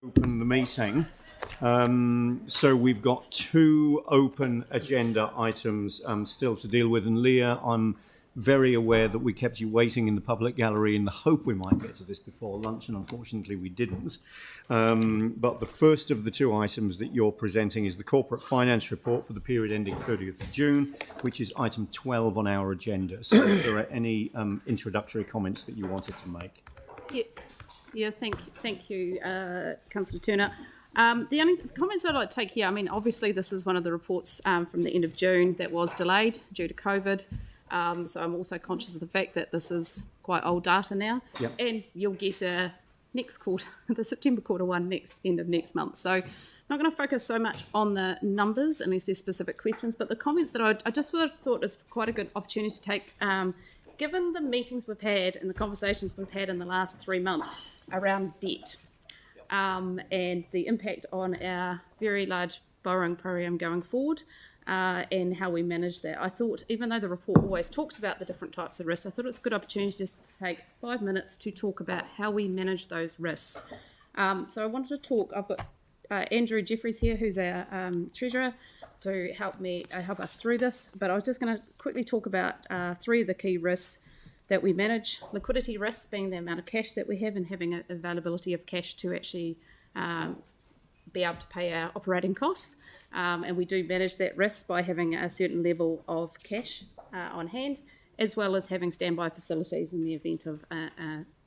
Open the meeting. So we've got two open agenda items still to deal with. And Leah, I'm very aware that we kept you waiting in the public gallery in the hope we might get to this before lunch, and unfortunately we didn't. But the first of the two items that you're presenting is the corporate finance report for the period ending 30th of June, which is item 12 on our agenda. So if there are any introductory comments that you wanted to make. Yeah, thank you, Councillor Turner. The only comments I'd like to take here, I mean, obviously this is one of the reports from the end of June that was delayed due to COVID. So I'm also conscious of the fact that this is quite old data now. Yep. And you'll get a next quarter, the September quarter one, end of next month. So I'm not going to focus so much on the numbers unless there's specific questions, but the comments that I just thought is quite a good opportunity to take, given the meetings we've had and the conversations we've had in the last 3 months around debt and the impact on our very large borrowing program going forward and how we manage that. I thought, even though the report always talks about the different types of risks, I thought it's a good opportunity just to take 5 minutes to talk about how we manage those risks. So I wanted to talk, I've got Andrew Jeffries here, who's our treasurer, to help us through this, but I was just going to quickly talk about 3 of the key risks that we manage. Liquidity risks being the amount of cash that we have and having an availability of cash to actually be able to pay our operating costs. And we do manage that risk by having a certain level of cash on hand, as well as having standby facilities in the event of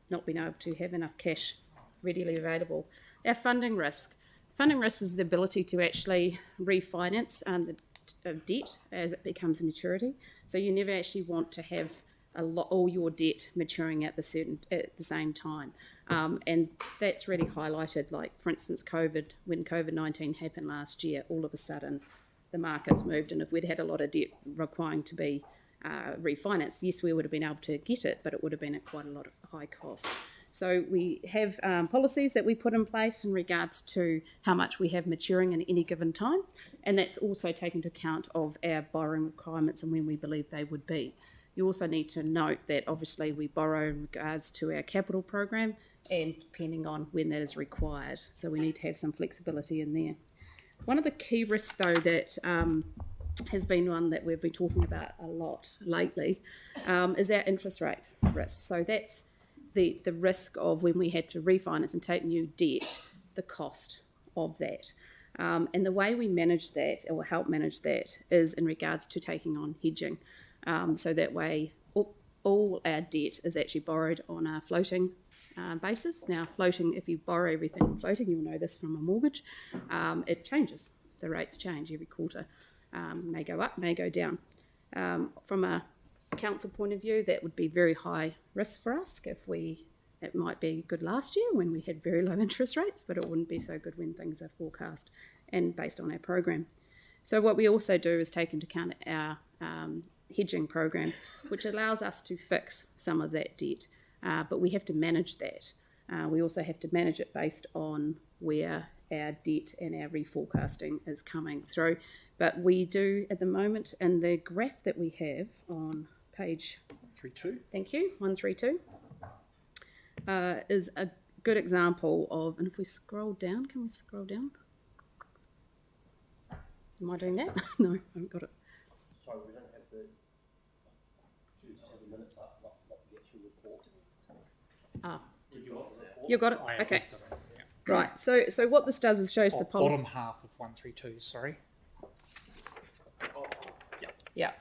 not being able to have enough cash readily available. Our funding risk. Funding risk is the ability to actually refinance the debt as it becomes a maturity. So you never actually want to have all your debt maturing at the same time. And that's really highlighted, like, for instance, when COVID-19 happened last year, all of a sudden the markets moved, and if we'd had a lot of debt requiring to be refinanced, yes, we would have been able to get it, but it would have been at quite a lot of high cost. So we have policies that we put in place in regards to how much we have maturing in any given time, and that's also taken into account of our borrowing requirements and when we believe they would be. You also need to note that obviously we borrow in regards to our capital program and depending on when that is required. So we need to have some flexibility in there. One of the key risks, though, that has been one that we've been talking about a lot lately is our interest rate risk. So that's the risk of when we had to refinance and take new debt, the cost of that. And the way we manage that, or help manage that, is in regards to taking on hedging. So that way all our debt is actually borrowed on a floating basis. Now, floating, if you borrow everything in floating, you'll know this from a mortgage, it changes. The rates change every quarter. May go up, may go down. From a council point of view, that would be very high risk for us. It might be good last year when we had very low interest rates, but it wouldn't be so good when things are forecast and based on our program. So what we also do is take into account our hedging program, which allows us to fix some of that debt, but we have to manage that. We also have to manage it based on where our debt and our reforecasting is coming through. But we do at the moment, and the graph that we have on page 132. Thank you, 132, is a good example of, and if we scroll down, can we scroll down? Am I doing that? No, I haven't got it. Sorry, we don't have the 7 minutes up, not the actual report. You got it? Okay. Right, so what this does is shows the policy. Bottom half of 132, sorry. Yeah.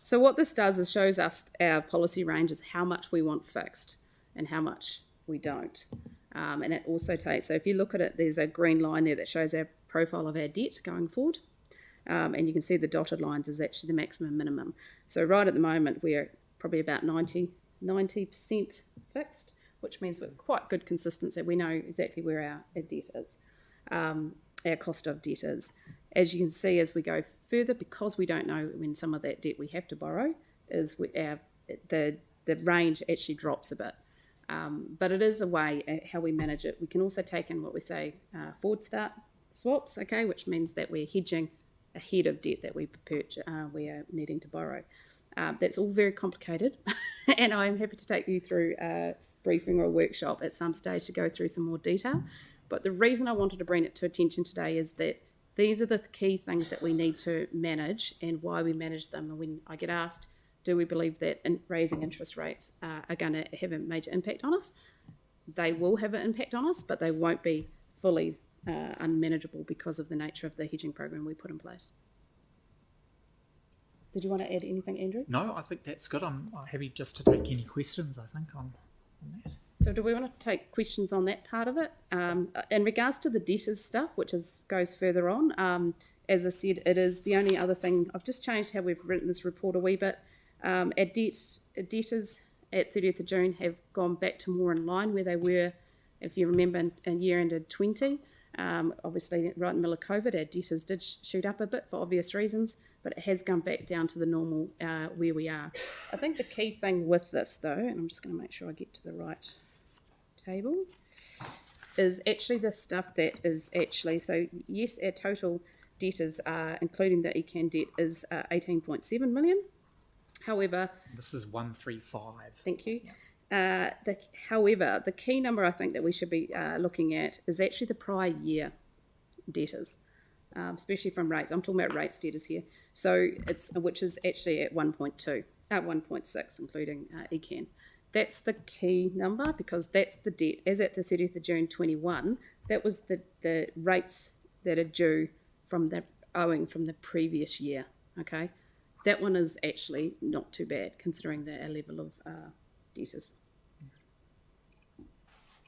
So what this does is shows us our policy ranges, how much we want fixed and how much we don't. And it also takes, so if you look at it, there's a green line there that shows our profile of our debt going forward. And you can see the dotted lines is actually the maximum minimum. So right at the moment, we're probably about 90% fixed, which means we're quite good consistency. We know exactly where our debt is, our cost of debt is. As you can see, as we go further, because we don't know when some of that debt we have to borrow, is the range actually drops a bit. But it is a way how we manage it. We can also take in what we say forward start swaps, okay, which means that we're hedging ahead of debt that we are needing to borrow. That's all very complicated, and I'm happy to take you through a briefing or a workshop at some stage to go through some more detail. But the reason I wanted to bring it to attention today is that these are the key things that we need to manage and why we manage them. And when I get asked, do we believe that raising interest rates are going to have a major impact on us? They will have an impact on us, but they won't be fully unmanageable because of the nature of the hedging program we put in place. Did you want to add anything, Andrew? No, I think that's good. I'm happy just to take any questions, I think, on that. So do we want to take questions on that part of it? In regards to the debtors stuff, which goes further on, as I said, it is the only other thing. I've just changed how we've written this report a wee bit. Our debtors at 30th of June have gone back to more in line where they were, if you remember, in year ended 20. Obviously, right in the middle of COVID, our debtors did shoot up a bit for obvious reasons, but it has gone back down to the normal where we are. I think the key thing with this, though, and I'm just going to make sure I get to the right table, is actually the stuff that is actually, so yes, our total debtors, including the ECAN debt, is 18.7 million. However, This is 135. thank you. However, the key number I think that we should be looking at is actually the prior year debtors, especially from rates. I'm talking about rates debtors here. So which is actually at 1.6, including ECAN. That's the key number because that's the debt as at the 30th of June 21. That was the rates that are due from the owing from the previous year. Okay, that one is actually not too bad considering our level of debtors.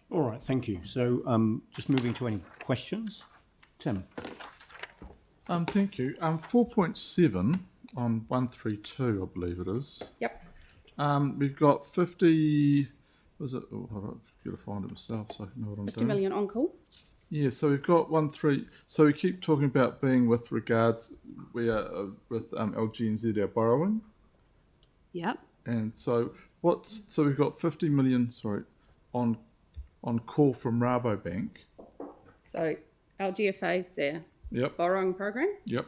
All right, thank you. So just moving to any questions. Tim? Thank you. 4.7 on 132, I believe it is. Yep. We've got 50. Was it? Oh, hold on, I've got to find it myself so I can know what I'm 50 doing. million on call. Yeah, so we've got 1.3. So we keep talking about being with regards. We are with LGNZ our borrowing, Yep. and so so we've got 50 million. Sorry, on call from Rabobank. So our GFA is our Yep. borrowing program. Yep.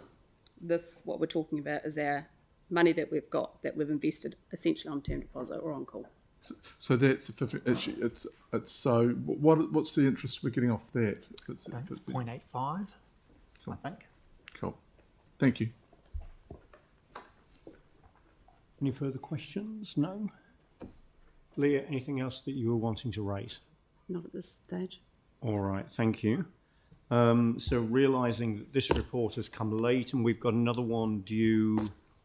This, what we're talking about, is our money that we've got that we've invested essentially on term deposit or on call. So that's a 50. Actually, it's so. What's the interest we're getting off that? If it's 0.85, I think. Cool. Thank you. Any further questions? No? Leah, anything else that you were wanting to raise? Not at this stage. All right, thank you. So realising that this report has come late and we've got another one due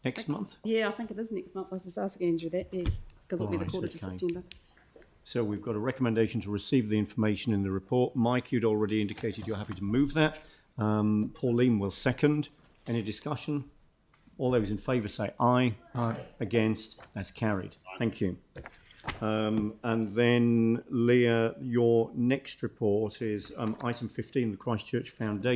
next month. Yeah, I think it is next month. I was just asking Andrew that, yes, because it'll be the Right, quarter to okay. September. So we've got a recommendation to receive the information in the report. Mike, you'd already indicated you're happy to move that. Pauline will second. Any discussion? All those in favour say aye. Aye. Against? That's carried. Thank you. And then, Leah, your next report is item 15, the Christchurch Foundation.